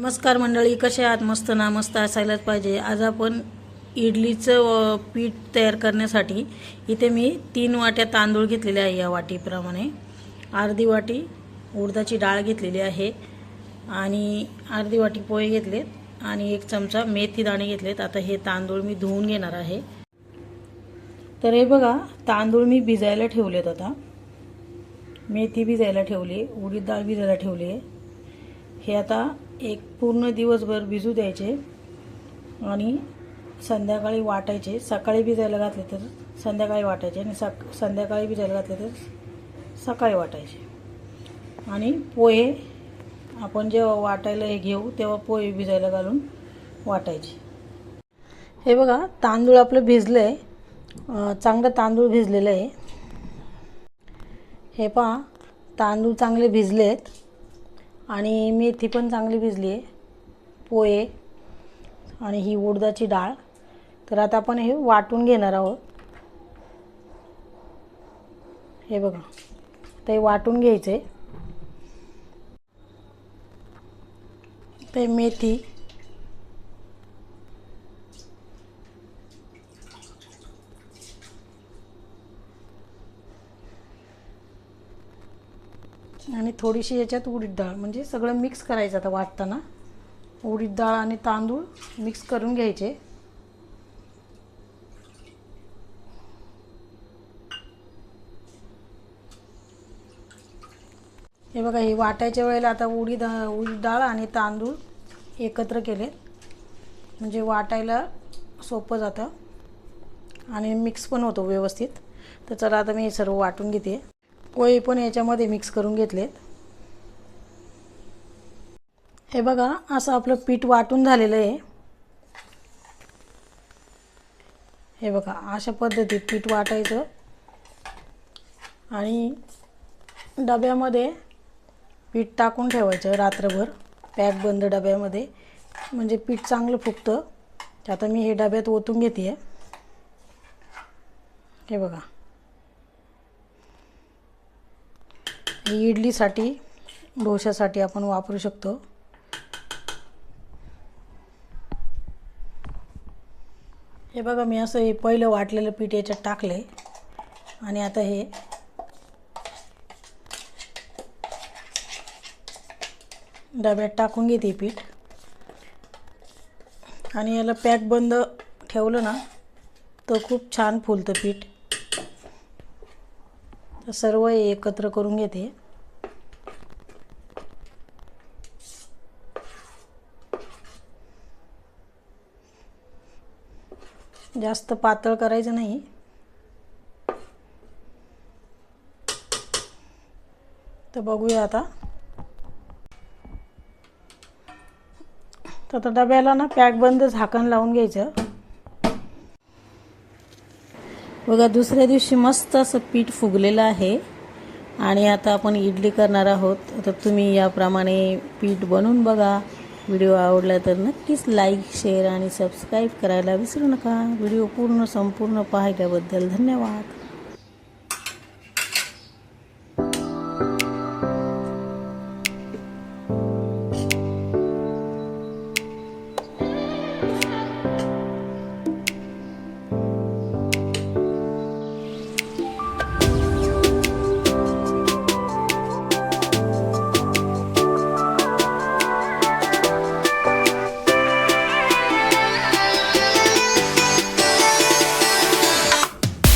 नमस्कार मंडळी, कसे आहात? मस्त ना? मस्त असायलाच पाहिजे. आज आपण इडलीचं पीठ तयार करण्यासाठी इथे मी 3 वाट्या तांदूळ घेतलेले आहे. या वाटीप्रमाणे अर्धी वाटी उडदाची डाळ घेतलेली आहे आणि अर्धी वाटी पोहे घेतलेत आणि 1 चमचा मेथी दाणे घेतलेत. आता हे तांदूळ मी धुवून घेणार आहे. तर हे बघा, तांदूळ मी भिजायला ठेवलेत. आता मेथी भिजायला ठेवली, उडीद डाळ भिजायला ठेवली. हे आता एक पूर्ण दिवसभर भिजू द्यायचे आणि संध्याकाळी वाटायचे. सकाळी भिजायला घातले तर संध्याकाळी वाटायचे आणि संध्याकाळी भिजायला घातले तर सकाळी वाटायचे. आणि पोहे आपण जेव्हा वाटायला हे घेऊ तेव्हा पोहे भिजायला घालून वाटायचे. हे बघा, तांदूळ आपलं भिजलं आहे. चांगलं तांदूळ भिजलेलं आहे. हे पहा, तांदूळ चांगले भिजलेत आणि मेथी पण चांगली भिजली आहे, पोहे आणि ही उडदाची डाळ. तर आता आपण हे वाटून घेणार आहोत. हे बघा, ते वाटून घ्यायचे. ते मेथी, आणि थोडीशी याच्यात उडीद डाळ, म्हणजे सगळं मिक्स करायचं. आता वाटताना उडीद डाळ आणि तांदूळ मिक्स करून घ्यायचे. हे बघा, हे वाटायच्या वेळेला आता उडीद डाळ आणि तांदूळ एकत्र केले म्हणजे वाटायला सोपं जातं आणि मिक्स पण होतो व्यवस्थित. तर चला आता मी हे सर्व वाटून घेते. पोहे पण याच्यामध्ये मिक्स करून घेतलेत. हे बघा, असं आपलं पीठ वाटून झालेलं आहे. हे बघा, अशा पद्धतीत पीठ वाटायचं आणि डब्यामध्ये पीठ टाकून ठेवायचं रात्रभर, पॅक बंद डब्यामध्ये, म्हणजे पीठ चांगलं फुगतं. आता मी हे डब्यात ओतून घेते. हे बघा, इडलीसाठी, डोशासाठी आपण वापरू शकतो. हे बघा, मी असं हे पहिलं वाटलेलं पीठ याच्यात टाकले आणि आता हे डब्यात टाकून घेते पीठ आणि याला पॅक बंद ठेवलं ना तर खूप छान फुलतं पीठ. तर सर्व एकत्र करून घेते. जास्त पातळ करायचं नाही. तर बघूया आता. तर आता डब्याला ना पॅक बंद झाकण लावून घ्यायचं. बघा, दुसऱ्या दिवशी मस्त असं पीठ फुगलेलं आहे आणि आता आपण इडली करणार आहोत. तर तुम्ही याप्रमाणे पीठ बनवून बघा. व्हिडिओ आवडला तर नक्कीच लाईक, शेअर आणि सबस्क्राईब करायला विसरू नका. व्हिडिओ संपूर्ण पाहिल्याबद्दल धन्यवाद.